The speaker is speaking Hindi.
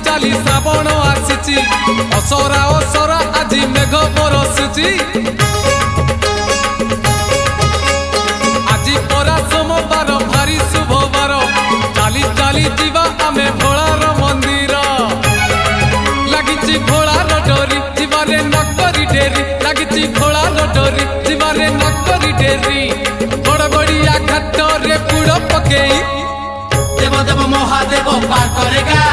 चाली श्रावण आसी असरा असरा आज मेघ बरसुची आज परा सोमवार भारी शुभवार चाली चाली जीवा आमे भोलार मंदिर लगी भोलार डोरी जीवारे नकरी डेरी लगी भोलार डोरी जीवारे नकरी डेरी गड़गड़िया घाट रे पुड़ पकई देव देव महादेव पार करेगा